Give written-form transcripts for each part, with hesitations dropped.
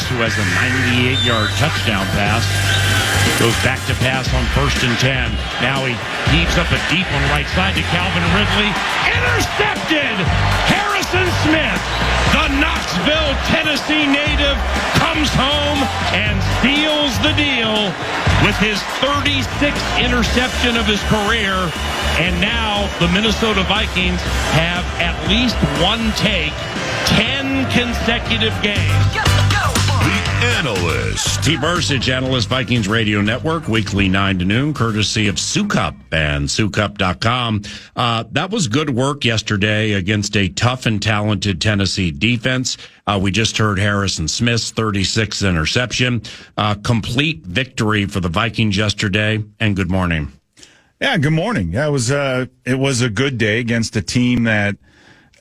who has a 98-yard touchdown pass. Goes back to pass on 1st and 10. Now he heaves up a deep one right side to Calvin Ridley. Intercepted! Harrison Smith, the Knoxville, Tennessee native, comes home and seals the deal with his 36th interception of his career. And now the Minnesota Vikings have at least one take, 10 consecutive games. The Analyst. T. Bercich, Analyst, Vikings Radio Network, weekly 9 to noon, courtesy of Sukup and Sukup.com. That was good work yesterday against a tough and talented Tennessee defense. We just heard Harrison Smith's 36th interception. Complete victory for the Vikings yesterday, and good morning. Yeah, good morning. Yeah, it was a good day against a team that,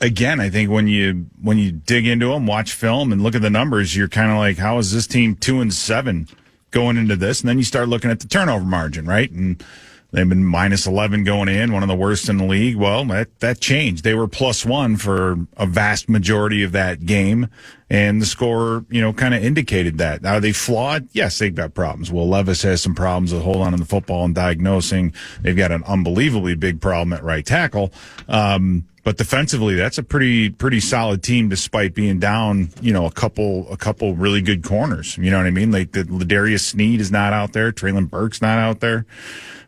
again, I think when you dig into them, watch film, and look at the numbers, you're kind of like, how is this team 2-7 going into this? And then you start looking at the turnover margin, right? And they've been minus 11 going in, one of the worst in the league. Well, that changed. They were +1 for a vast majority of that game, and the score, kind of indicated that. Are they flawed? Yes, they've got problems. Will Levis has some problems with holding on to the football and diagnosing. They've got an unbelievably big problem at right tackle. But defensively, that's a pretty solid team, despite being down, a couple really good corners. You know what I mean? Like the Ladarius Sneed is not out there, Traylon Burke's not out there,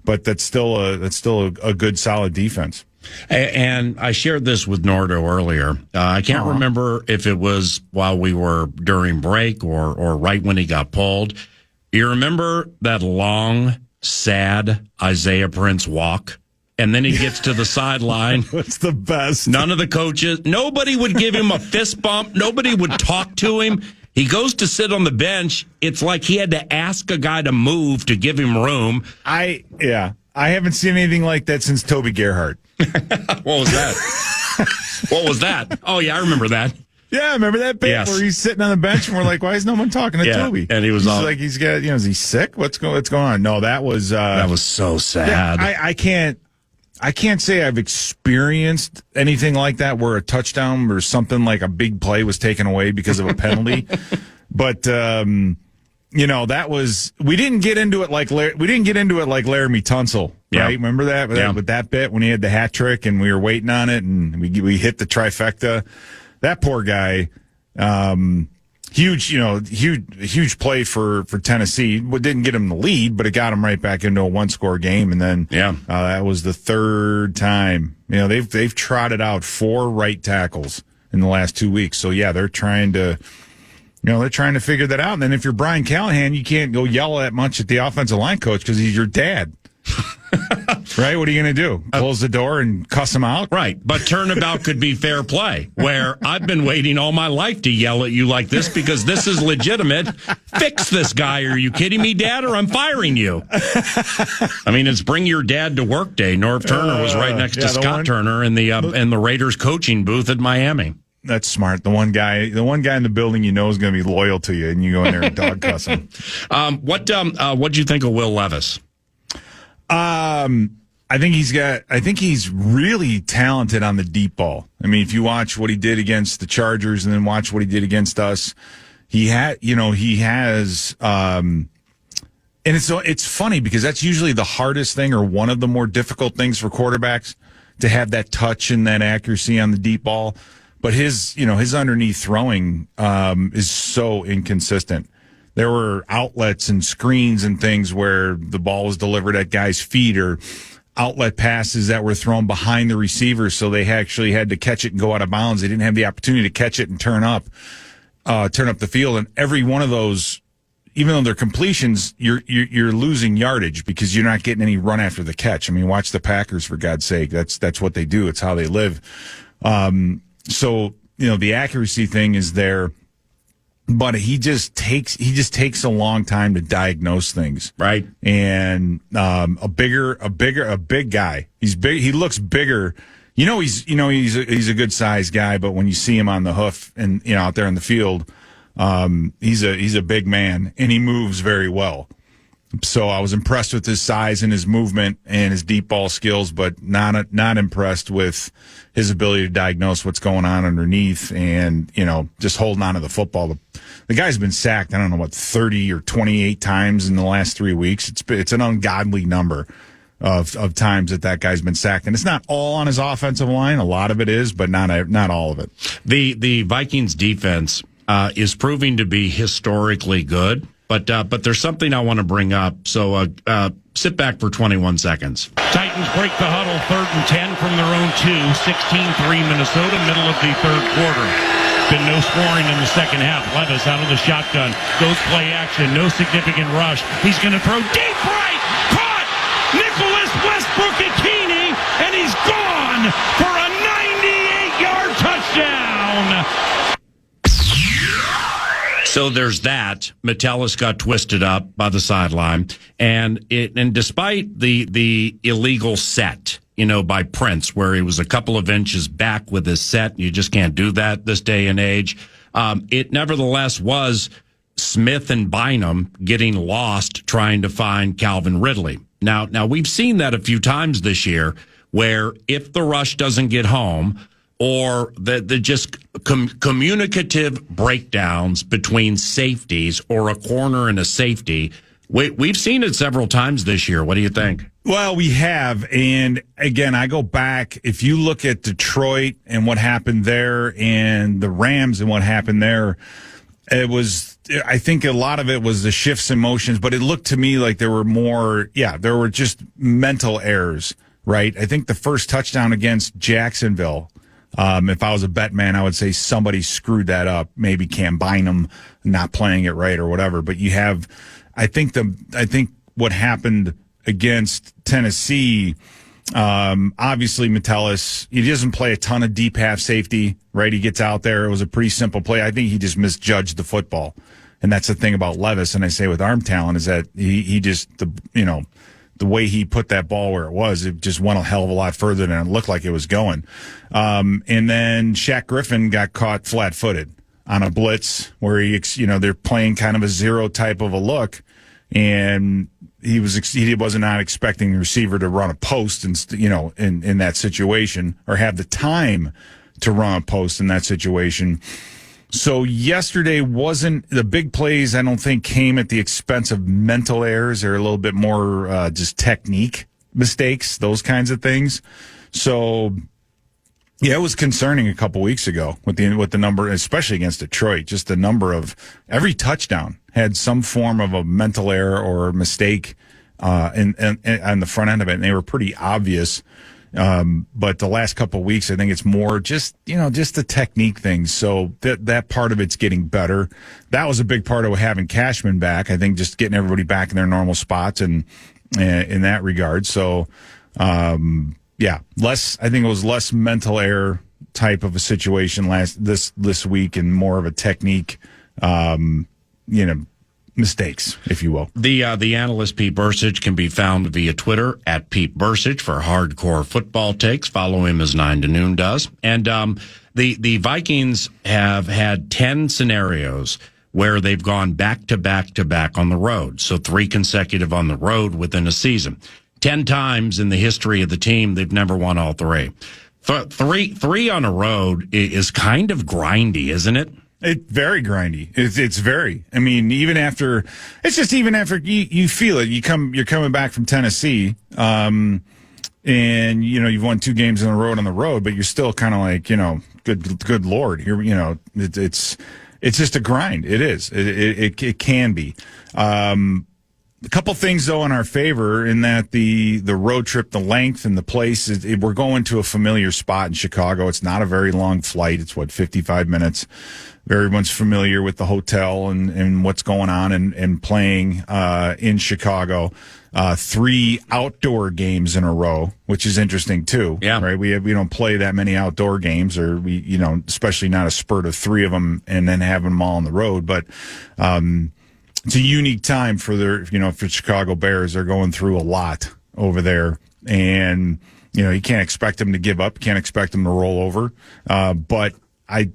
but that's still a good solid defense. And I shared this with Nordo earlier. I can't remember if it was while we were during break or right when he got pulled. You remember that long, sad Isaiah Prince walk? And then he gets to the sideline. It's the best. None of the coaches, nobody would give him a fist bump. Nobody would talk to him. He goes to sit on the bench. It's like he had to ask a guy to move to give him room. I haven't seen anything like that since Toby Gerhardt. What was that? What was that? Oh, yeah, I remember that. Yeah, remember that bit Yes. where he's sitting on the bench and we're like, why is no one talking to Toby? And he's like, he's got, is he sick? What's going on? No, that was so sad. Yeah, I can't say I've experienced anything like that where a touchdown or something like a big play was taken away because of a penalty. But that was, we didn't get into it like Laramie Tunsil, right? Remember that with that bit when he had the hat trick and we were waiting on it and we hit the trifecta. That poor guy. Huge play for Tennessee. It didn't get him the lead, but it got him right back into a one-score game. And then that was the third time. They've trotted out 4 right tackles in the last 2 weeks. So they're trying to figure that out. And then if you're Brian Callahan, you can't go yell that much at the offensive line coach because he's your dad. Right? What are you going to do? Close the door and cuss him out? Right. But turnabout could be fair play, where I've been waiting all my life to yell at you like this because this is legitimate. Fix this guy. Are you kidding me, Dad? Or I'm firing you. I mean, it's bring your dad to work day. Norv Turner was right next to Scott Turner in the Raiders coaching booth at Miami. That's smart. The one guy in the building is going to be loyal to you, and you go in there and dog cuss him. What'd you think of Will Levis? I think he's really talented on the deep ball. I mean, if you watch what he did against the Chargers and then watch what he did against us, he has, and it's funny because that's usually the hardest thing or one of the more difficult things for quarterbacks to have that touch and that accuracy on the deep ball. But his underneath throwing, is so inconsistent. There were outlets and screens and things where the ball was delivered at guys' feet or outlet passes that were thrown behind the receiver, so they actually had to catch it and go out of bounds. They didn't have the opportunity to catch it and turn up the field. And every one of those, even though they're completions, you're losing yardage because you're not getting any run after the catch. I mean, watch the Packers, for God's sake. That's what they do. It's how they live. So the accuracy thing is there. But he just takes a long time to diagnose things, right? And a big guy. He's big. He looks bigger. He's a good sized guy. But when you see him on the hoof and out there in the field, he's a big man and he moves very well. So I was impressed with his size and his movement and his deep ball skills, but not impressed with his ability to diagnose what's going on underneath and, just holding on to the football. The guy's been sacked, I don't know, 30 or 28 times in the last 3 weeks. It's an ungodly number of times that guy's been sacked. And it's not all on his offensive line. A lot of it is, but not all of it. The Vikings defense is proving to be historically good. But there's something I want to bring up. So sit back for 21 seconds. Titans break the huddle, 3rd and 10 from their own 2, 16-3 Minnesota, middle of the third quarter. Been no scoring in the second half. Levis out of the shotgun, goes play action, no significant rush. He's going to throw deep right, caught! Nicholas Westbrook-Ikini, and he's gone for a 98-yard touchdown! So there's that. Metellus got twisted up by the sideline, and despite the illegal set, by Prince, where he was a couple of inches back with his set, you just can't do that this day and age. It nevertheless was Smith and Bynum getting lost trying to find Calvin Ridley. Now we've seen that a few times this year, where if the rush doesn't get home, or the just communicative breakdowns between safeties or a corner and a safety. We've seen it several times this year. What do you think? Well, we have. And again, I go back. If you look at Detroit and what happened there and the Rams and what happened there, I think a lot of it was the shifts in motions, but it looked to me like there were just mental errors, right? I think the first touchdown against Jacksonville, if I was a bet man, I would say somebody screwed that up. Maybe Cam Bynum not playing it right or whatever. But you have, I think what happened against Tennessee, obviously Metellus, he doesn't play a ton of deep half safety, right? He gets out there. It was a pretty simple play. I think he just misjudged the football. And that's the thing about Levis. And I say with arm talent is that he just, the way he put that ball where it just went a hell of a lot further than it looked like it was going. And then Shaq Griffin got caught flat-footed on a blitz where they're playing kind of a zero type of a look, and he was not expecting the receiver to run a post in that situation or have the time to run a post in that situation. So yesterday wasn't the big plays. I don't think came at the expense of mental errors or a little bit more just technique mistakes, those kinds of things. So yeah, it was concerning a couple weeks ago with the number, especially against Detroit. Just the number of every touchdown had some form of a mental error or mistake on the front end of it, and they were pretty obvious. But the last couple of weeks, I think it's more just the technique things. So that part of it's getting better. That was a big part of having Cashman back. I think just getting everybody back in their normal spots and in that regard. So, I think it was less mental error type of a situation this week and more of a technique, mistakes, if you will. The analyst Pete Bercich can be found via Twitter at Pete Bercich for hardcore football takes. Follow him as 9 to Noon does. And the Vikings have had 10 scenarios where they've gone back to back to back on the road. So 3 consecutive on the road within a season. 10 times in the history of the team, they've never won all 3. Three on a road is kind of grindy, isn't it? It's very grindy. It's very. I mean, even after you feel it. You're coming back from Tennessee, and you've won 2 games in a row on the road, but you're still kind of like, good Lord, here, it's just a grind. It is. It can be. A couple things though in our favor in that the road trip, the length and the place, we're going to a familiar spot in Chicago. It's not a very long flight. It's 55 minutes. Everyone's familiar with the hotel and what's going on and playing in Chicago. 3 outdoor games in a row, which is interesting too. Yeah. Right. We don't play that many outdoor games, or especially not a spurt of 3 of them and then having them all on the road. But it's a unique time for for Chicago Bears. They're going through a lot over there, and you can't expect them to give up. Can't expect them to roll over. But I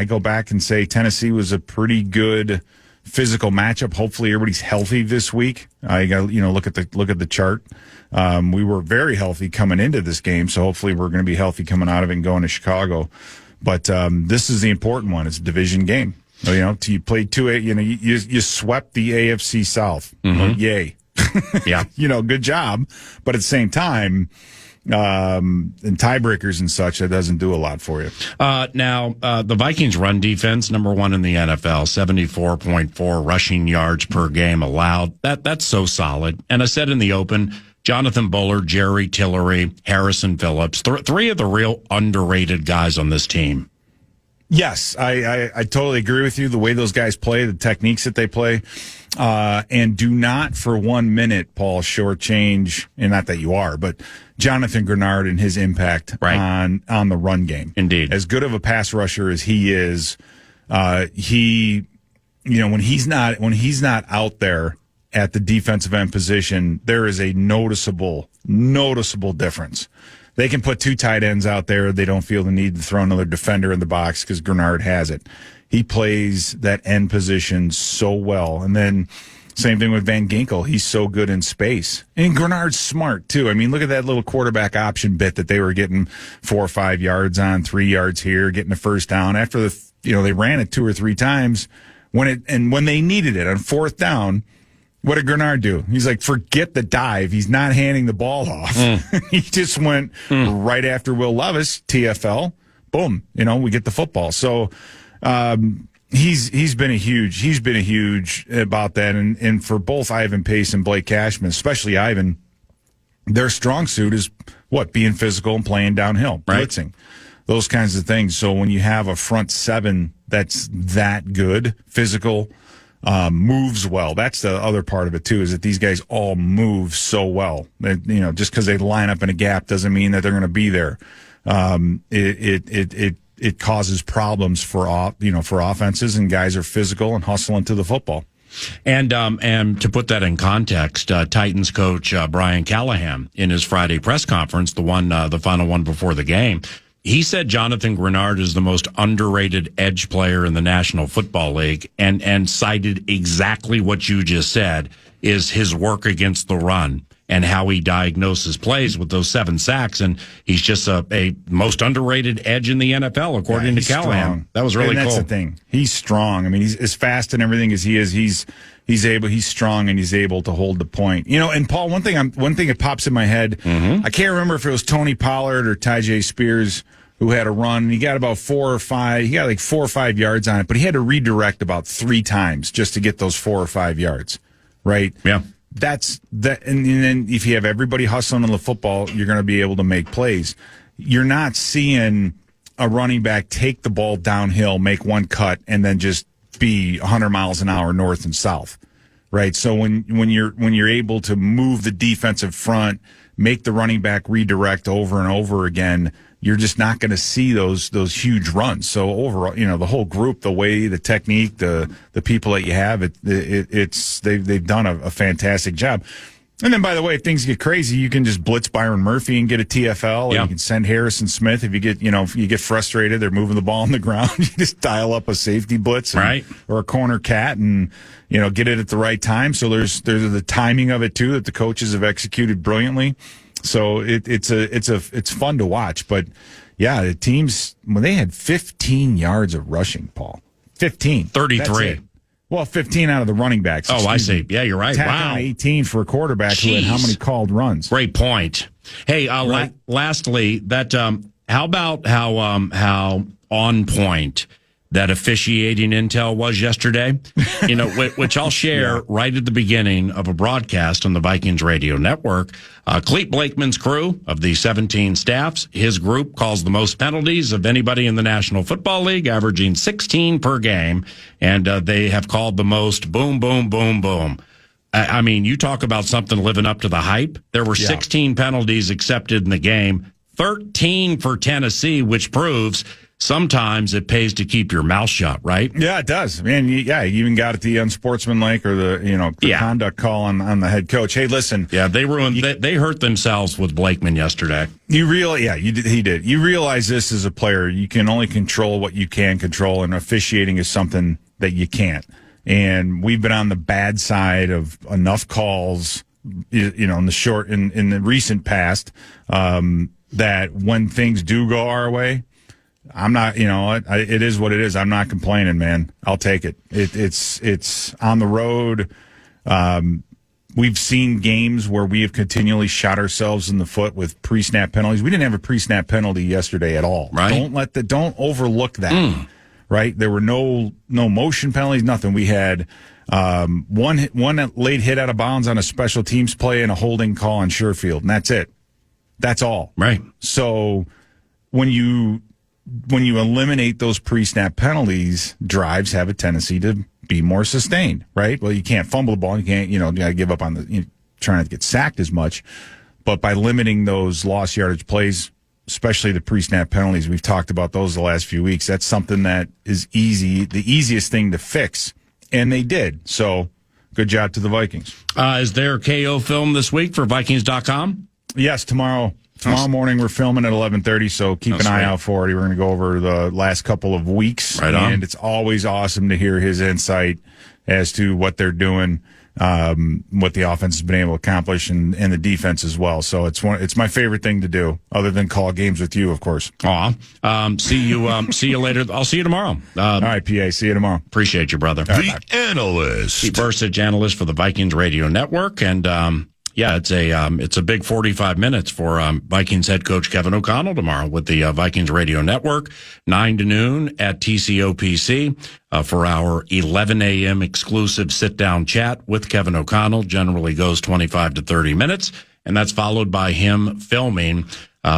go back and say Tennessee was a pretty good physical matchup. Hopefully everybody's healthy this week. I got look at the chart. We were very healthy coming into this game, so hopefully we're going to be healthy coming out of it and going to Chicago. But this is the important one. It's a division game. You played you swept the AFC South. Mm-hmm. Yay. Yeah. Good job. But at the same time, and tiebreakers and such, that doesn't do a lot for you. Now, the Vikings run defense, number 1 in the NFL, 74.4 rushing yards per game allowed. That's so solid. And I said in the open, Jonathan Bullard, Jerry Tillery, Harrison Phillips, three of the real underrated guys on this team. Yes, I totally agree with you. The way those guys play, the techniques that they play, and do not for 1 minute, Paul, shortchange, and not that you are, but Jonathan Grenard and his impact on the run game. Indeed. As good of a pass rusher as he is, when he's not out there at the defensive end position, there is a noticeable difference. They can put 2 tight ends out there. They don't feel the need to throw another defender in the box because Grenard has it. He plays that end position so well. And then same thing with Van Ginkel. He's so good in space. And Grenard's smart, too. I mean, look at that little quarterback option bit that they were getting 4 or 5 yards on, 3 yards here, getting a first down. After they ran it 2 or 3 times, when they needed it on 4th down, what did Grenard do? He's like, forget the dive. He's not handing the ball off. He just went right after Will Levis, TFL. Boom. We get the football. So he's been a huge about that. And for both Ivan Pace and Blake Cashman, especially Ivan, their strong suit is being physical and playing downhill, blitzing, those kinds of things. So when you have a front 7 that's that good, physical, moves well. That's the other part of it too, is that these guys all move so well. Just because they line up in a gap doesn't mean that they're going to be there. It causes problems for offenses, and guys are physical and hustling to the football. And to put that in context, Titans coach Brian Callahan in his Friday press conference, the final one before the game, he said Jonathan Grenard is the most underrated edge player in the National Football League, and cited exactly what you just said, is his work against the run and how he diagnoses plays with those 7 sacks. And he's just a most underrated edge in the NFL, according to Callahan. Strong. That was really cool. That's the thing. He's strong. I mean, he's as fast and everything as he is. He's strong, and he's able to hold the point. And Paul, one thing that pops in my head, I can't remember if it was Tony Pollard or Tyjae Spears who had a run, and he got about 4 or 5. He got like 4 or 5 yards on it, but he had to redirect about 3 times just to get those 4 or 5 yards. Right? Yeah. That's that. And then if you have everybody hustling on the football, you're going to be able to make plays. You're not seeing a running back take the ball downhill, make one cut, and then just be 100 miles an hour north and south. Right? So when you're able to move the defensive front, make the running back redirect over and over again, you're just not going to see those huge runs. So overall, the whole group, the way, the technique, the people that you have, they've done a fantastic job. And then, by the way, if things get crazy, you can just blitz Byron Murphy and get a TFL. Yeah. Or you can send Harrison Smith if you get frustrated, they're moving the ball on the ground. You just dial up a safety blitz, or a corner cat, and get it at the right time. So there's the timing of it too that the coaches have executed brilliantly. So it's fun to watch. But yeah, the teams, when they had 15 yards of rushing, Paul, 15, 33. Well, 15 out of the running backs. Oh, I see. Yeah, you're right. Wow. 18 for a quarterback who had how many called runs? Great point. Hey, Right. lastly, that how about how on point that officiating intel was yesterday? Which I'll share right at the beginning of a broadcast on the Vikings radio network. Clete Blakeman's crew of the 17 staffs, his group calls the most penalties of anybody in the National Football League, averaging 16 per game, and they have called the most boom, boom, boom, boom. I mean, you talk about something living up to the hype. There were 16 penalties accepted in the game, 13 for Tennessee, which proves sometimes it pays to keep your mouth shut, right? Yeah, it does. Man, you even got it the unsportsmanlike or the conduct call on the head coach. Hey, listen. Yeah, they hurt themselves with Blakeman yesterday. He did. You realize this as a player, you can only control what you can control, and officiating is something that you can't. And we've been on the bad side of enough calls, in the recent past, that when things do go our way, I'm not, it is what it is. I'm not complaining, man. I'll take it. It's on the road. We've seen games where we have continually shot ourselves in the foot with pre-snap penalties. We didn't have a pre-snap penalty yesterday at all. Right. Don't overlook that. Right. There were no motion penalties, nothing. We had one late hit out of bounds on a special teams play and a holding call on Sherfield, and that's it. That's all. Right. So when you eliminate those pre-snap penalties, drives have a tendency to be more sustained, right? Well, you can't fumble the ball. You can't, you got to give up on trying not to get sacked as much. But by limiting those lost yardage plays, especially the pre-snap penalties, we've talked about those the last few weeks. That's something that is the easiest thing to fix. And they did. So good job to the Vikings. Is there KO film this week for Vikings.com? Yes, tomorrow morning we're filming at 11:30, so keep an eye out for it. We're going to go over the last couple of weeks, right on. And it's always awesome to hear his insight as to what they're doing, what the offense has been able to accomplish, and the defense as well. So it's my favorite thing to do, other than call games with you, of course. See you later. I'll see you tomorrow. All right, PA. See you tomorrow. Appreciate you, brother. The Analyst. Pete Bercich, analyst for the Vikings Radio Network, and it's a big 45 minutes for Vikings head coach Kevin O'Connell tomorrow with the Vikings Radio Network, 9 to noon at TCOPC for our 11 a.m. exclusive sit-down chat with Kevin O'Connell. Generally goes 25 to 30 minutes, and that's followed by him filming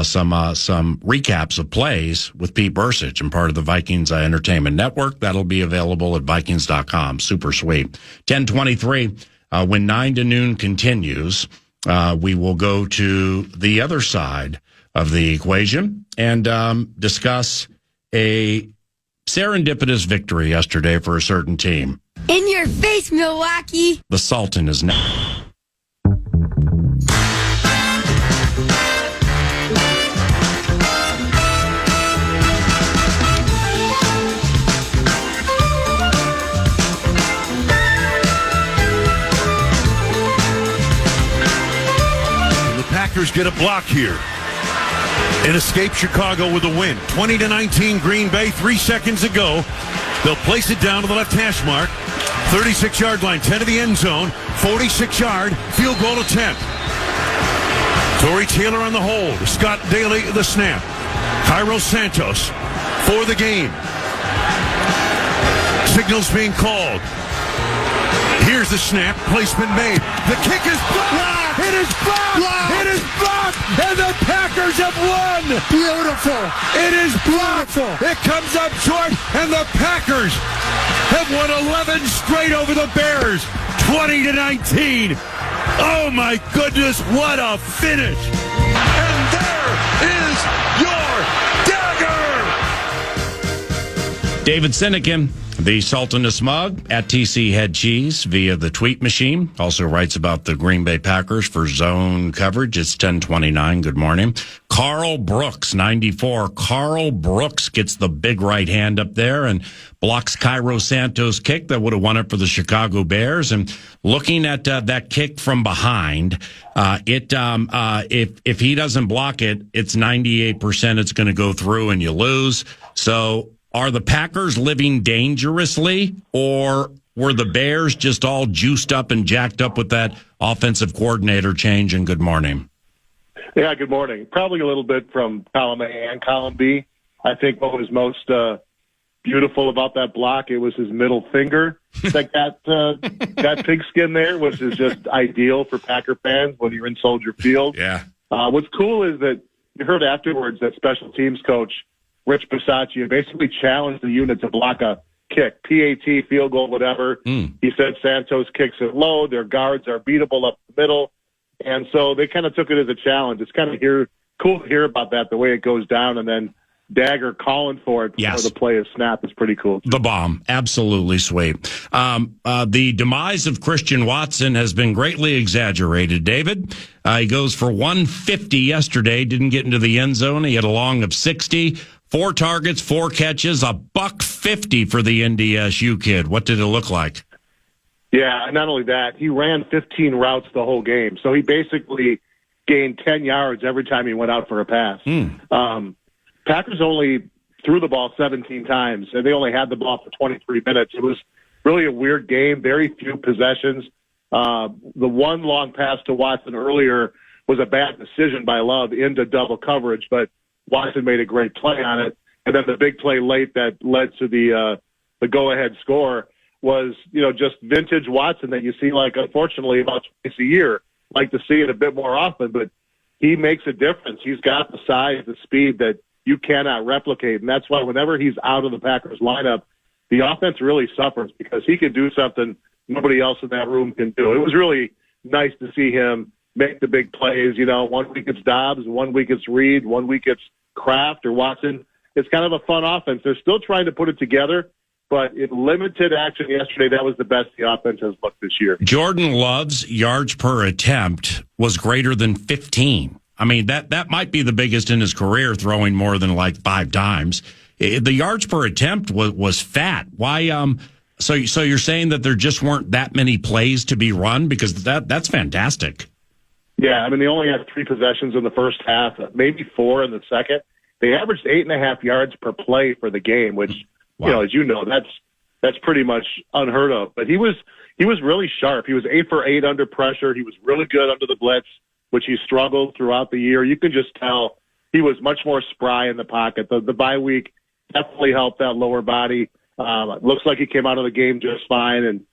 some recaps of plays with Pete Bercich and part of the Vikings Entertainment Network. That'll be available at Vikings.com. Super sweet. 10:23. When 9 to noon continues, we will go to the other side of the equation and discuss a serendipitous victory yesterday for a certain team. In your face, Milwaukee! The Sultan is now. Packers get a block here and escape Chicago with a win. 20-19 Green Bay, 3 seconds ago. They'll place it down to the left hash mark. 36-yard line, 10 to the end zone. 46-yard field goal attempt. Torrey Taylor on the hold. Scott Daly the snap. Cairo Santos for the game. Signals being called. Here's the snap. Placement made. The kick is blocked. It is blocked. It is blocked. And the Packers have won. Beautiful. It is blocked. Beautiful. It comes up short. And the Packers have won 11 straight over the Bears. 20-19. Oh, my goodness. What a finish. And there is your dagger. David Sinykin, the Sultan of Smug, at TC Head Cheese via the tweet machine. Also writes about the Green Bay Packers for zone coverage. It's 10:29. Good morning. Carl Brooks, 94. Carl Brooks gets the big right hand up there and blocks Cairo Santos' kick that would have won it for the Chicago Bears. And looking at that kick from behind, if he doesn't block it, it's 98% it's going to go through and you lose. So are the Packers living dangerously, or were the Bears just all juiced up and jacked up with that offensive coordinator change? And good morning. Yeah, good morning. Probably a little bit from column A and column B. I think what was most beautiful about that block, it was his middle finger that got pigskin there, which is just ideal for Packer fans when you're in Soldier Field. Yeah. What's cool is that you heard afterwards that special teams coach Rich Bercich basically challenged the unit to block a kick, PAT, field goal, whatever. He said Santos kicks it low. Their guards are beatable up the middle. And so they kind of took it as a challenge. It's kind of cool to hear about that, the way it goes down, and then Dagger calling for it before the play is snapped is pretty cool. The bomb. Absolutely sweet. The demise of Christian Watson has been greatly exaggerated, David. He goes for 150 yesterday, didn't get into the end zone. He had a long of 60. 4 targets, 4 catches, $150 for the NDSU kid. What did it look like? Yeah, and not only that, he ran 15 routes the whole game. So he basically gained 10 yards every time he went out for a pass. Packers only threw the ball 17 times, and they only had the ball for 23 minutes. It was really a weird game, very few possessions. The one long pass to Watson earlier was a bad decision by Love into double coverage, but Watson made a great play on it. And then the big play late that led to the go-ahead score was, just vintage Watson that you see, like, unfortunately, about twice a year. Like to see it a bit more often, but he makes a difference. He's got the size, the speed that you cannot replicate, and that's why whenever he's out of the Packers lineup, the offense really suffers because he can do something nobody else in that room can do. It was really nice to see him make the big plays. 1 week it's Dobbs, 1 week it's Reed, 1 week it's Kraft or Watson. It's kind of a fun offense. They're still trying to put it together, but in limited action yesterday, that was the best the offense has looked this year. Jordan Love's yards per attempt was greater than 15. I mean, that might be the biggest in his career, throwing more than like 5 times. The yards per attempt was fat. Why? So you're saying that there just weren't that many plays to be run? Because that's fantastic. Yeah, I mean, they only had 3 possessions in the first half, maybe 4 in the second. They averaged 8.5 yards per play for the game, which, wow. As you know, that's pretty much unheard of. But he was really sharp. He was 8 for 8 under pressure. He was really good under the blitz, which he struggled throughout the year. You could just tell he was much more spry in the pocket. The bye week definitely helped that lower body. Looks like he came out of the game just fine. And,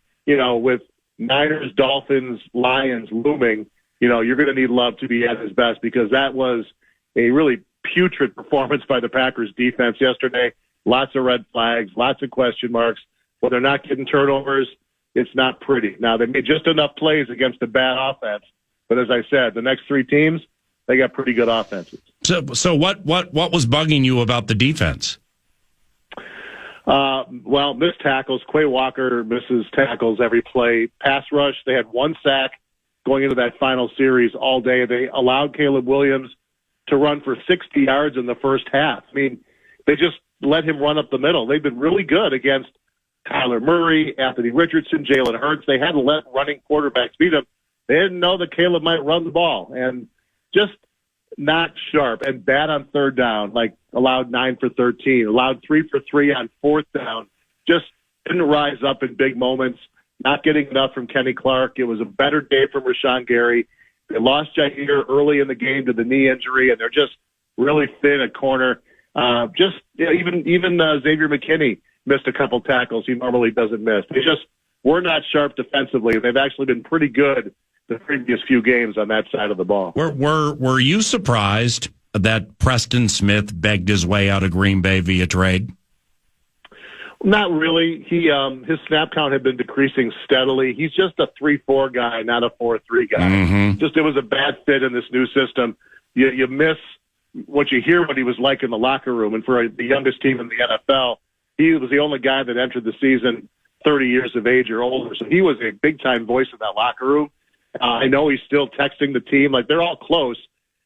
with Niners, Dolphins, Lions looming, you're going to need Love to be at his best because that was a really putrid performance by the Packers defense yesterday. Lots of red flags, lots of question marks. When they're not getting turnovers, it's not pretty. Now, they made just enough plays against a bad offense. But as I said, the next 3 teams, they got pretty good offenses. So what was bugging you about the defense? Missed tackles. Quay Walker misses tackles every play. Pass rush, they had 1 sack going into that final series all day. They allowed Caleb Williams to run for 60 yards in the first half. I mean, they just let him run up the middle. They've been really good against Kyler Murray, Anthony Richardson, Jalen Hurts. They hadn't let running quarterbacks beat him. They didn't know that Caleb might run the ball, and just not sharp and bad on third down, like allowed 9 for 13, allowed 3 for 3 on fourth down, just didn't rise up in big moments, not getting enough from Kenny Clark. It was a better day from Rashawn Gary. They lost Jair early in the game to the knee injury, and they're just really thin at corner. Even Xavier McKinney missed a couple tackles he normally doesn't miss. They just were not sharp defensively. They've actually been pretty good the previous few games on that side of the ball. Were you surprised that Preston Smith begged his way out of Green Bay via trade? Not really. His snap count had been decreasing steadily. He's just a 3-4 guy, not a 4-3 guy. Mm-hmm. Just it was a bad fit in this new system. You miss what you hear what he was like in the locker room. And for the youngest team in the NFL, he was the only guy that entered the season 30 years of age or older. So he was a big-time voice in that locker room. I know he's still texting the team. Like, they're all close,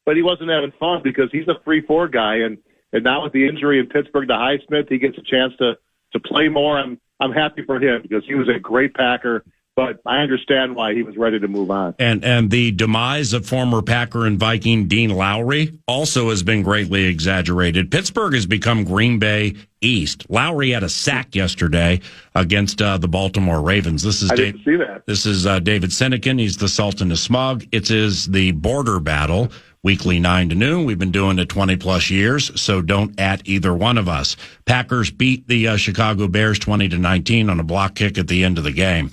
but he wasn't having fun because he's a 3-4 guy. And now with the injury in Pittsburgh to Highsmith, he gets a chance to play more. I'm happy for him because he was a great Packer, but I understand why he was ready to move on. And the demise of former Packer and Viking Dean Lowry also has been greatly exaggerated. Pittsburgh has become Green Bay East. Lowry had a sack yesterday against the Baltimore Ravens. I didn't see that. This is David Sinykin. He's the Sultan of Smug. It is the border battle. Weekly 9 to noon. We've been doing it 20+ years, so don't at either one of us. Packers beat the Chicago Bears 20-19 on a block kick at the end of the game.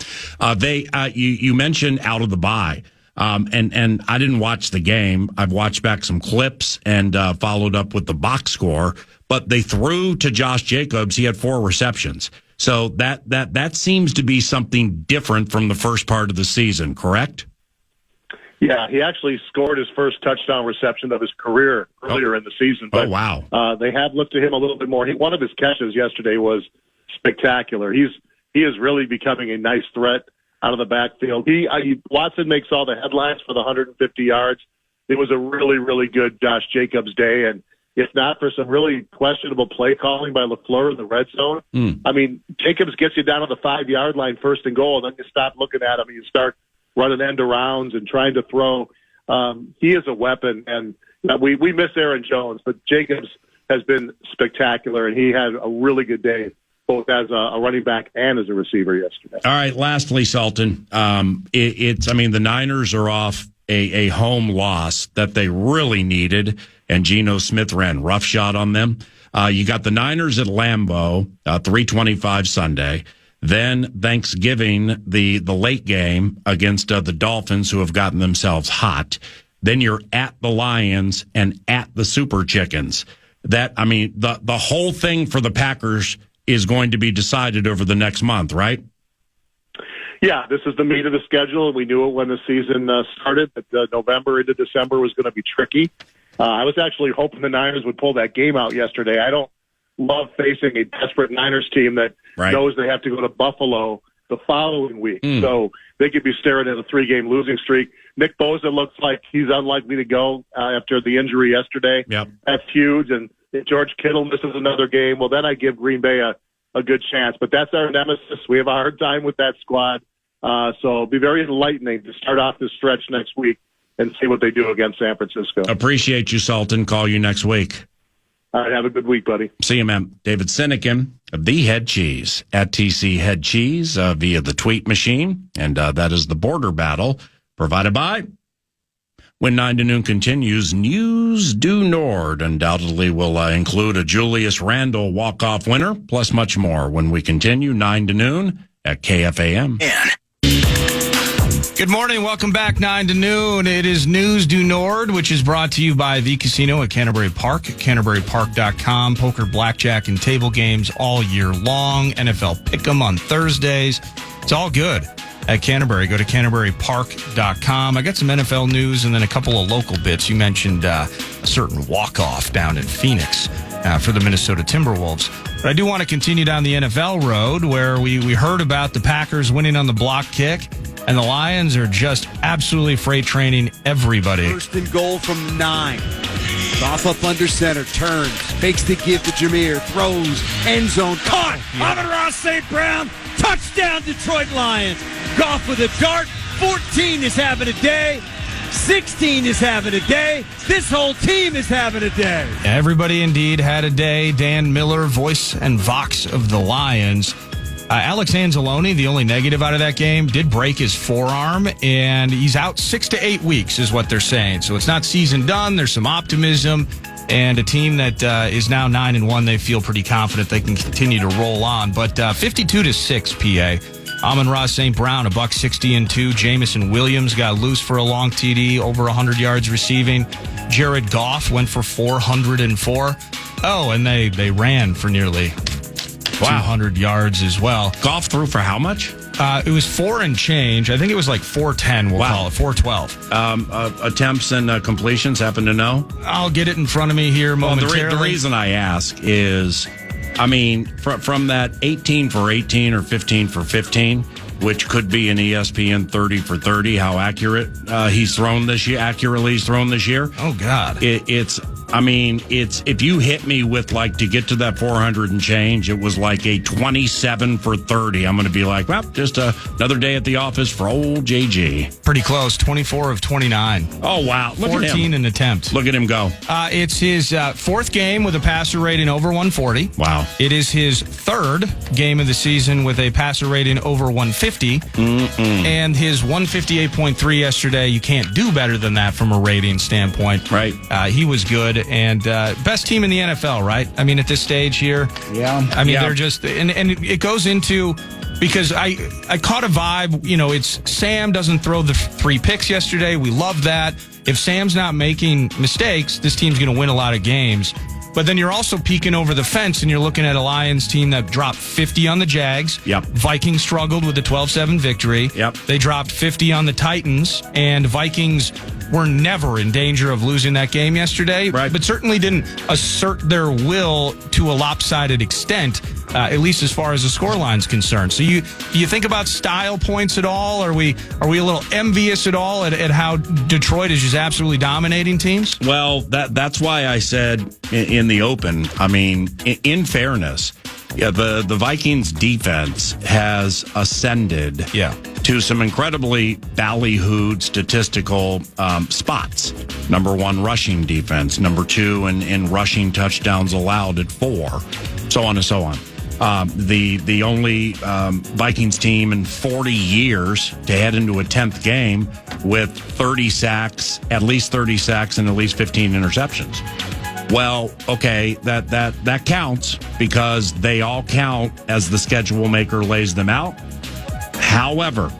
You mentioned out of the bye, and I didn't watch the game. I've watched back some clips and followed up with the box score, but they threw to Josh Jacobs. He had 4 receptions. So that seems to be something different from the first part of the season, correct? Yeah, he actually scored his first touchdown reception of his career earlier in the season. But, wow. They have looked at him a little bit more. One of his catches yesterday was spectacular. He is really becoming a nice threat out of the backfield. Watson makes all the headlines for the 150 yards. It was a really, really good Josh Jacobs day, and if not for some really questionable play calling by LaFleur in the red zone. I mean, Jacobs gets you down on the 5-yard line, 1st and goal, and then you stop looking at him and you start running end arounds and trying to throw. He is a weapon, and we miss Aaron Jones, but Jacobs has been spectacular, and he had a really good day, both as a running back and as a receiver yesterday. All right, lastly, Sultan, the Niners are off a home loss that they really needed, and Geno Smith ran roughshod on them. You got the Niners at Lambeau, 3:25 Sunday. Then Thanksgiving, the late game against the Dolphins, who have gotten themselves hot. Then you're at the Lions and at the Super Chickens. The whole thing for the Packers is going to be decided over the next month, right? Yeah, this is the meat of the schedule. We knew it when the season started, that November into December was going to be tricky. I was actually hoping the Niners would pull that game out yesterday. I don't love facing a desperate Niners team that knows they have to go to Buffalo the following week. So they could be staring at a 3-game losing streak. Nick Bosa looks like he's unlikely to go after the injury yesterday. Yep. That's huge. And if George Kittle misses another game, well, then I give Green Bay a good chance. But that's our nemesis. We have a hard time with that squad. So it'll be very enlightening to start off this stretch next week and see what they do against San Francisco. Appreciate you, Sultan. Call you next week. All right, have a good week, buddy. See you, man. David Sinykin of The Head Cheese at TC Head Cheese via the tweet machine. And that is the border battle provided by. When 9 to noon continues, News du Nord undoubtedly will include a Julius Randle walk-off winner, plus much more when we continue 9 to noon at KFAN. Good morning. Welcome back, 9 to noon. It is News du Nord, which is brought to you by the casino at Canterbury Park, CanterburyPark.com. Poker, blackjack, and table games all year long. NFL Pick'em on Thursdays. It's all good at Canterbury. Go to CanterburyPark.com. I got some NFL news and then a couple of local bits. You mentioned a certain walk-off down in Phoenix for the Minnesota Timberwolves. But I do want to continue down the NFL road where we heard about the Packers winning on the block kick, and the Lions are just absolutely freight training everybody. 1st and goal from 9. Off up under center, turns, fakes the give to Jameer, throws, end zone, caught! Amon-Ra St. Brown, touchdown Detroit Lions. Goff with a dart, 14 is having a day. 16 is having a day. This whole team is having a day. Everybody indeed had a day. Dan Miller, voice and vox of the Lions. Alex Anzalone, the only negative out of that game, did break his forearm, and he's out 6 to 8 weeks is what they're saying. So it's not season done. There's some optimism, and a team that is now 9-1, they feel pretty confident they can continue to roll on. But 52-6, PA. Amon-Ra St. Brown, $160-2. Jamison Williams got loose for a long TD, over 100 yards receiving. Jared Goff went for 404. Oh, and they ran for nearly 200 yards as well. Goff threw for how much? It was 4 and change. I think it was like 410, we'll call it, 412. Attempts and completions, happen to know? I'll get it in front of me here momentarily. Well, the reason I ask is, I mean, from that 18 for 18 or 15 for 15, which could be an ESPN 30 for 30, how accurate he's thrown this year, accurately he's thrown this year. Oh, God. It's if you hit me with, like, to get to that 400 and change, it was like a 27 for 30. I'm going to be like, well, just another day at the office for old JG. Pretty close, 24 of 29. Oh, wow. Look 14 at him. an attempt. Look at him go. It's his fourth game with a passer rating over 140. Wow. It is his third game of the season with a passer rating over 150. And his 158.3 yesterday. You can't do better than that from a rating standpoint. Right. He was good. And best team in the NFL, right? I mean, at this stage here. Yeah. I mean, they're just, and it goes into, because I caught a vibe, it's Sam doesn't throw the 3 picks yesterday. We love that. If Sam's not making mistakes, this team's going to win a lot of games. But then you're also peeking over the fence and you're looking at a Lions team that dropped 50 on the Jags. Yep. Vikings struggled with a 12-7 victory. Yep. They dropped 50 on the Titans, and Vikings were never in danger of losing that game yesterday, right, but certainly didn't assert their will to a lopsided extent at least as far as the scoreline's concerned. So you think about style points at all? Are we a little envious at all at how Detroit is just absolutely dominating teams? Well, that's why I said in the open, I mean, in fairness, the Vikings defense has ascended to some incredibly ballyhooed statistical spots. Number 1, rushing defense. Number 2, in rushing touchdowns allowed at 4. So on and so on. The only Vikings team in 40 years to head into a 10th game with 30 sacks, at least 30 sacks, and at least 15 interceptions. Well, okay, that counts because they all count as the schedule maker lays them out. However,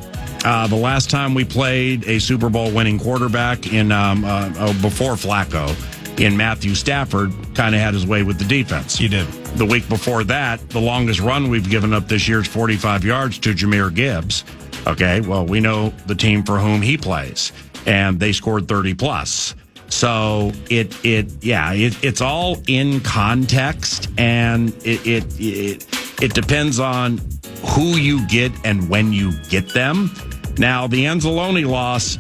the last time we played a Super Bowl winning quarterback before Flacco, in Matthew Stafford, kind of had his way with the defense. He did. The week before that, the longest run we've given up this year is 45 yards to Jahmyr Gibbs. Okay, well, we know the team for whom he plays, and they scored 30 plus. So it's all in context, and it depends on who you get and when you get them. Now, the Anzalone loss,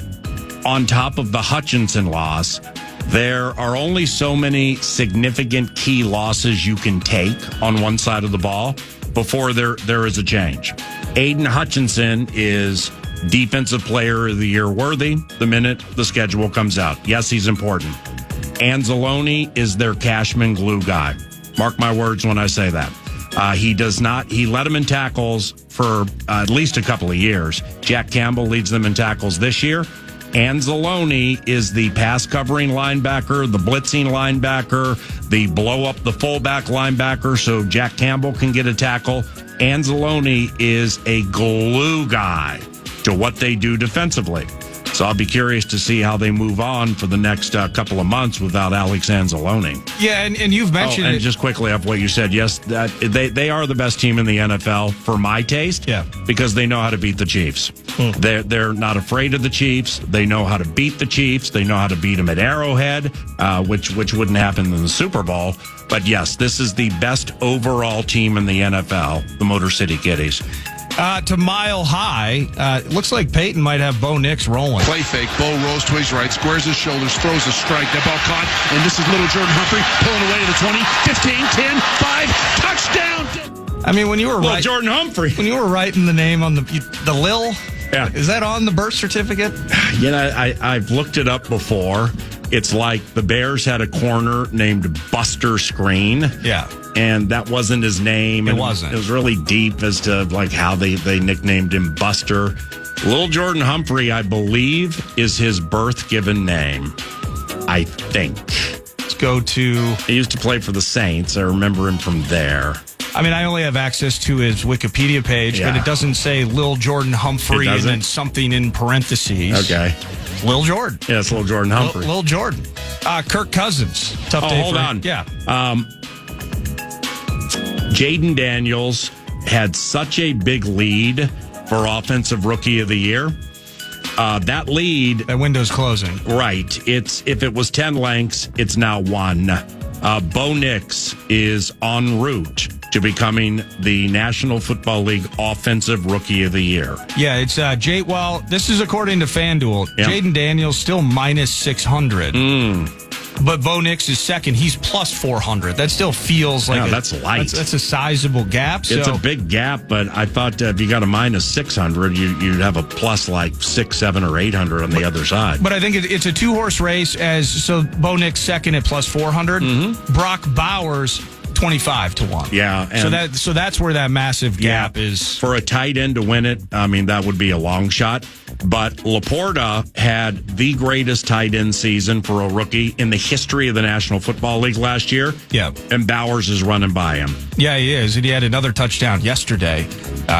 on top of the Hutchinson loss, there are only so many significant key losses you can take on one side of the ball before there is a change. Aiden Hutchinson is Defensive Player of the Year worthy the minute the schedule comes out. Yes, he's important. Anzalone is their Cashman glue guy. Mark my words when I say that. He led them in tackles for at least a couple of years. Jack Campbell leads them in tackles this year. Anzalone is the pass covering linebacker, the blitzing linebacker, the blow up the fullback linebacker so Jack Campbell can get a tackle. Anzalone is a glue guy to what they do defensively. So I'll be curious to see how they move on for the next couple of months without Alex Anzalone. Yeah, and you've mentioned and just quickly off what you said, yes, that they are the best team in the NFL for my taste. Yeah, because they know how to beat the Chiefs. They're not afraid of the Chiefs. They know how to beat the Chiefs. They know how to beat them at Arrowhead, which wouldn't happen in the Super Bowl. But yes, this is the best overall team in the NFL, the Motor City Kitties. To Mile High, looks like Peyton might have Bo Nix rolling. Play fake. Bo rolls to his right, squares his shoulders, throws a strike. That ball caught, and this is little Jordan Humphrey pulling away to the 20, 15, 10, 5, touchdown. I mean, when you were Jordan Humphrey, when you were writing the name on the Lil, is that on the birth certificate? You know, I've looked it up before. It's like the Bears had a corner named Buster Screen. Yeah. And that wasn't his name. It wasn't. It was really deep as to like how they nicknamed him Buster. Little Jordan Humphrey, I believe, is his birth given name. I think. Let's go to... He used to play for the Saints. I remember him from there. I mean, I only have access to his Wikipedia page, but it doesn't say Lil Jordan Humphrey and then something in parentheses. Okay. Lil Jordan. Yeah, it's Lil Jordan Humphrey. Lil Jordan. Kirk Cousins. Tough day hold for on. Yeah. Jaden Daniels had such a big lead for Offensive Rookie of the Year. That lead... That window's closing. Right. If it was 10 lengths, it's now 1. Bo Nix is en route to becoming the National Football League Offensive Rookie of the Year. Yeah, it's well, this is according to FanDuel. Yep. Jaden Daniels still minus 600. But Bo Nix is second. He's plus 400. That still feels like that's light. That's a sizable gap. It's a big gap, but I thought if you got a minus 600, you'd have a plus like 600, 700, or 800 on the other side. But I think it's a 2-horse race. So Bo Nix second at plus 400. Brock Bowers 25 to 1. Yeah. And so that's where that massive gap is. For a tight end to win it, I mean, that would be a long shot. But Laporta had the greatest tight end season for a rookie in the history of the National Football League last year. Yeah. And Bowers is running by him. Yeah, he is. And he had another touchdown yesterday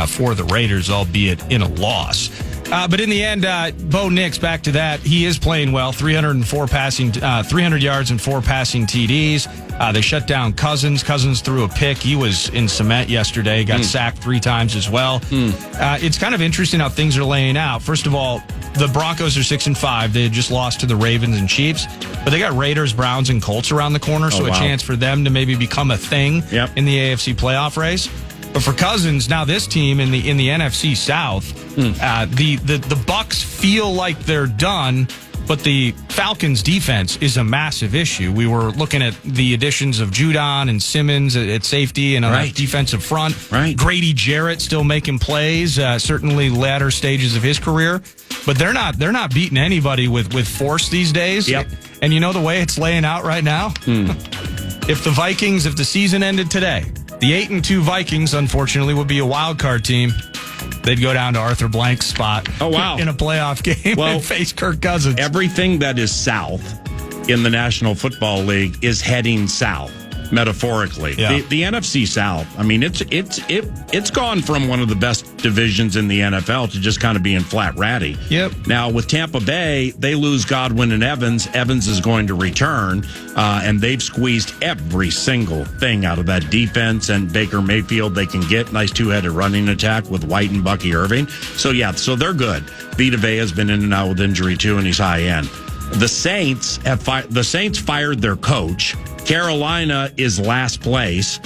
for the Raiders, albeit in a loss. But in the end, Bo Nix, back to that, he is playing well. 300 yards and 4 passing TDs. They shut down Cousins. Cousins threw a pick. He was in cement yesterday. Got sacked 3 times as well. It's kind of interesting how things are laying out. First of all, the Broncos are 6-5. They had just lost to the Ravens and Chiefs, but they got Raiders, Browns, and Colts around the corner. So a chance for them to maybe become a thing in the AFC playoff race. But for Cousins, now this team in the NFC South, the Bucks feel like they're done, but the Falcons' defense is a massive issue. We were looking at the additions of Judon and Simmons at safety and on the defensive front. Grady Jarrett still making plays, certainly latter stages of his career. But they're not beating anybody with force these days. And you know the way it's laying out right now? If the season ended today, the 8-2 Vikings, unfortunately, would be a wild card team. They'd go down to Arthur Blank's spot in a playoff game and face Kirk Cousins. Everything that is south in the National Football League is heading south, metaphorically. The NFC South, I mean, it's gone from one of the best divisions in the NFL to just kind of being flat ratty. Now, with Tampa Bay, they lose Godwin and Evans. Evans is going to return, and they've squeezed every single thing out of that defense. And Baker Mayfield, they can get nice two-headed running attack with White and Bucky Irving. So they're good. Vita Vea has been in and out with injury too, and he's high end. The Saints fired their coach. Carolina is last place,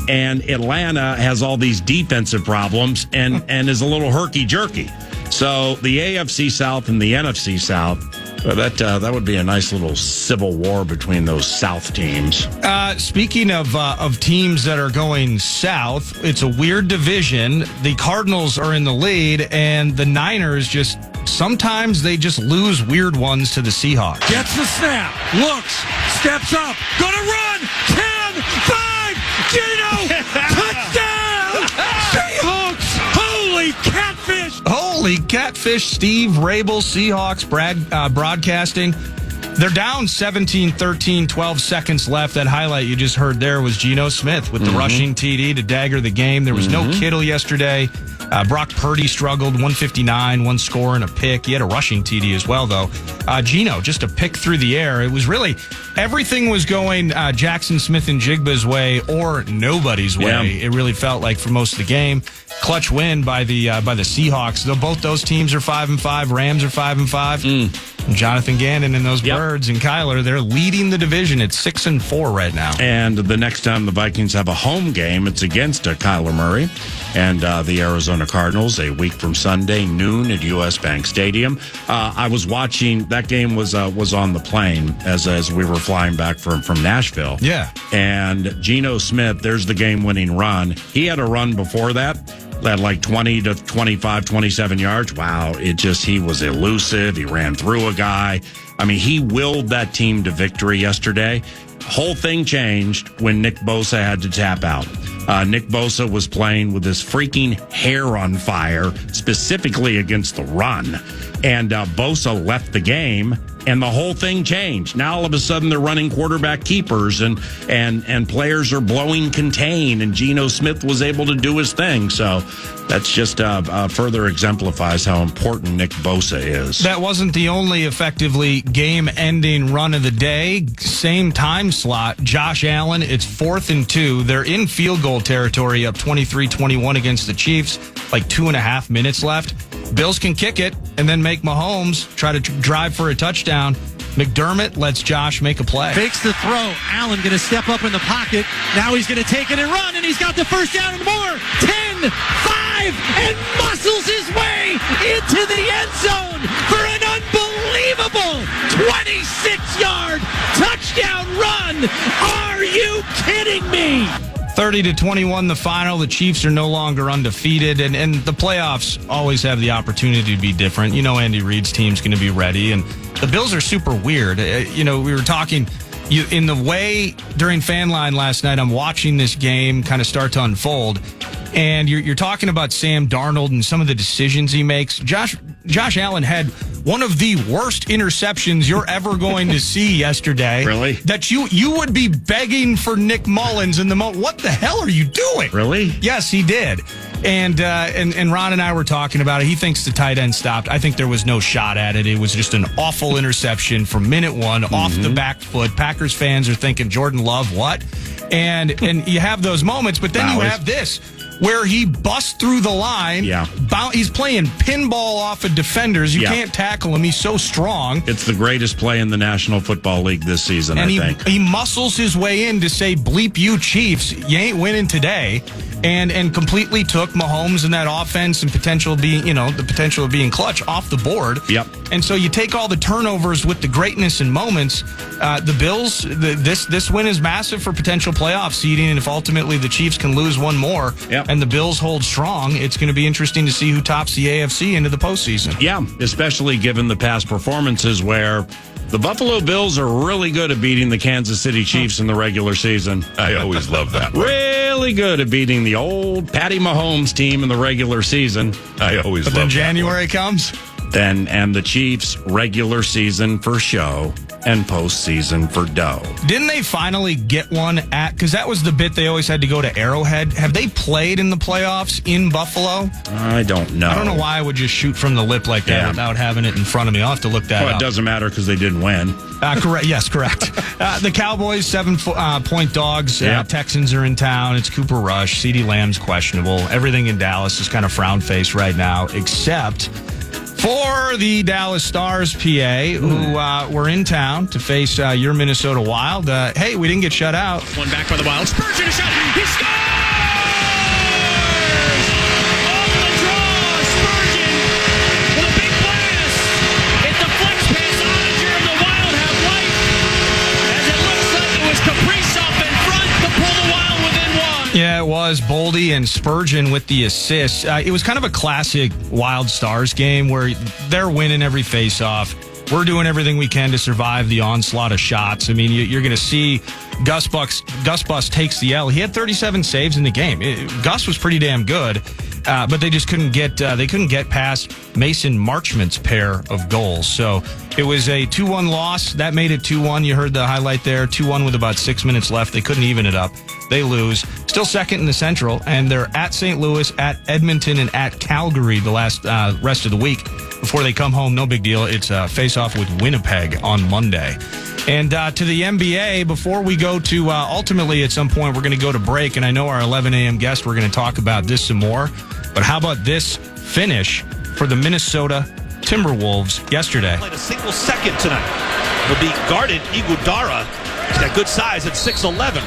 and Atlanta has all these defensive problems and is a little herky-jerky. So the AFC South and the NFC South, that would be a nice little civil war between those South teams. Speaking of teams that are going south, it's a weird division. The Cardinals are in the lead, and the Niners sometimes they just lose weird ones to the Seahawks. Gets the snap, looks, steps up, gonna run, 10, 5, Gino, touchdown, Seahawks, holy catfish. Holy catfish, Steve Rabel, Seahawks broadcasting. They're down 17-13, 12 seconds left. That highlight you just heard there was Geno Smith with the rushing TD to dagger the game. There was no Kittle yesterday. Brock Purdy struggled, 159, 1 score and a pick. He had a rushing TD as well, though. Geno, just a pick through the air. It was really, everything was going Jackson Smith and Jigba's way or nobody's way. It really felt like for most of the game. Clutch win by the Seahawks. Though both those teams are 5-5. Rams are 5-5. Jonathan Gannon and those Birds and Kyler, they're leading the division at 6-4 right now. And the next time the Vikings have a home game, it's against Kyler Murray and the Arizona Cardinals, a week from Sunday, noon at U.S. Bank Stadium. I was watching, that game was on the plane as we were flying back from Nashville. And Geno Smith, there's the game-winning run. He had a run before that. At like 20 to 25, 27 yards. Wow. He was elusive. He ran through a guy. I mean, he willed that team to victory yesterday. Whole thing changed when Nick Bosa had to tap out. Nick Bosa was playing with his freaking hair on fire, specifically against the run. And Bosa left the game, and the whole thing changed. Now all of a sudden they're running quarterback keepers, and players are blowing contain, and Geno Smith was able to do his thing. So that's just further exemplifies how important Nick Bosa is. That wasn't the only effectively game-ending run of the day. Same time slot. Josh Allen, it's 4th and 2. They're in field goal territory, up 23-21 against the Chiefs. Like 2.5 minutes left. Bills can kick it and then make Mahomes try to drive for a touchdown. McDermott lets Josh make a play. Fakes the throw. Allen going to step up in the pocket. Now he's going to take it and run, and he's got the first down and more. 10, 5, and muscles his way into the end zone for an unbelievable 26-yard touchdown run. Are you kidding me? 30-21 the final. The Chiefs are no longer undefeated, and the playoffs always have the opportunity to be different. You know, Andy Reid's team's going to be ready, and the Bills are super weird. We were talking in the way during Fan Line last night. I'm watching this game kind of start to unfold, and you're talking about Sam Darnold and some of the decisions he makes. Josh Allen had one of the worst interceptions you're ever going to see yesterday. Really? That you would be begging for Nick Mullins in the moment. What the hell are you doing? Really? Yes, he did. And Ron and I were talking about it. He thinks the tight end stopped. I think there was no shot at it. It was just an awful interception from minute one, off the back foot. Packers fans are thinking, Jordan Love, what? And you have those moments, but then you have this, where he busts through the line. Yeah. He's playing pinball off of defenders. You can't tackle him. He's so strong. It's the greatest play in the National Football League this season, And I think. he muscles his way in to say, bleep you Chiefs, you ain't winning today. And completely took Mahomes and that offense and the potential of being clutch off the board. Yep. And so you take all the turnovers with the greatness and moments. The Bills, this win is massive for potential playoff seeding. And if ultimately the Chiefs can lose one more and the Bills hold strong, it's going to be interesting to see who tops the AFC into the postseason. Yeah, especially given the past performances where the Buffalo Bills are really good at beating the Kansas City Chiefs in the regular season. I always love that one. Really good at beating the old Patty Mahomes team in the regular season. I always But love then that January comes. And the Chiefs regular season for show and postseason for dough. Didn't they finally get one because that was the bit they always had to go to Arrowhead. Have they played in the playoffs in Buffalo? I don't know. I don't know why I would just shoot from the lip like that without having it in front of me. I'll have to look that up. It doesn't matter because they didn't win. Correct. Yes, correct. The Cowboys, 7-point dogs. Texans are in town. It's Cooper Rush. CeeDee Lamb's questionable. Everything in Dallas is kind of frown face right now, except for the Dallas Stars, PA, who were in town to face your Minnesota Wild. Hey, we didn't get shut out. One back by the Wild. Spurgeon a shot. He scores! Off the draw. Spurgeon with a big blast. It's the flex pass. Oninger and the Wild have life. As it looks like it was Kaprizov in front to pull the Wild within one. Yeah, it was Boldy and Spurgeon with the assists. It was kind of a classic Wild Stars game where they're winning every face-off. We're doing everything we can to survive the onslaught of shots. I mean, you're going to see Gus Bus takes the L. He had 37 saves in the game. Gus was pretty damn good, but they just couldn't get past Mason Marchment's pair of goals. So it was a 2-1 loss. That made it 2-1. You heard the highlight there. 2-1 with about 6 minutes left. They couldn't even it up. They lose. Still second in the Central, and they're at St. Louis, at Edmonton, and at Calgary the rest of the week before they come home. No big deal. It's a face-off with Winnipeg on Monday. And to the NBA, before we go to ultimately at some point, we're going to go to break, and I know our 11 a.m. guest, we're going to talk about this some more. But how about this finish for the Minnesota Timberwolves yesterday? Played a single second tonight. Will be guarded Iguodala. He's got good size at 6'11".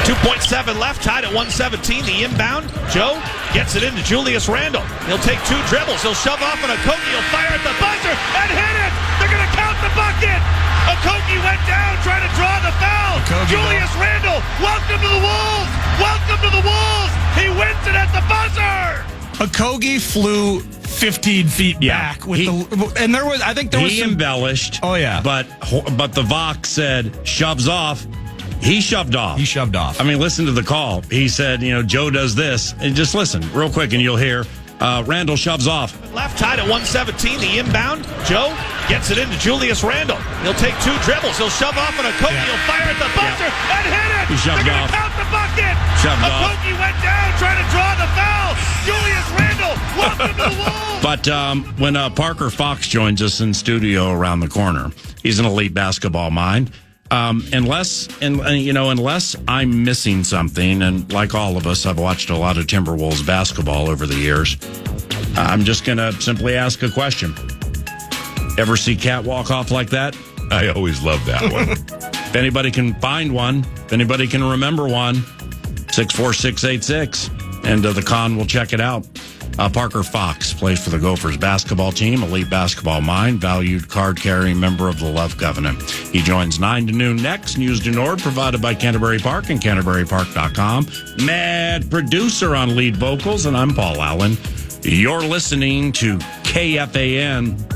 2.7 left, tied at 117. The inbound, Joe gets it into Julius Randle. He'll take 2 dribbles. He'll shove off on Okogie. He'll fire at the buzzer and hit it. They're going to count the bucket. Okogie went down trying to draw the foul. Julius Randle, welcome to the Wolves. Welcome to the Wolves. He wins it at the buzzer. Okogie flew 15 feet back with He embellished. Oh yeah, but the Vox said shoves off. He shoved off. I mean, listen to the call. He said, Joe does this, and just listen real quick, and you'll hear Randle shoves off. Left, tied at 117. The inbound, Joe gets it into Julius Randle. He'll take 2 dribbles. He'll shove off on Okogie. He'll fire at the buzzer and hit it. He shoved They're going off. to count the bucket. Okogie went down trying to draw the foul. Julius Randle, welcome to the Wolves. But when Parker Fox joins us in studio around the corner, he's an elite basketball mind. Unless I'm missing something, and like all of us, I've watched a lot of Timberwolves basketball over the years. I'm just going to simply ask a question. Ever see Cat walk off like that? I always love that one. If anybody can find one, if anybody can remember one, 64686, and the con will check it out. Parker Fox plays for the Gophers basketball team, elite basketball mind, valued card-carrying member of the Love Covenant. He joins 9 to noon next. News du Nord provided by Canterbury Park and CanterburyPark.com. Mad producer on lead vocals, and I'm Paul Allen. You're listening to KFAN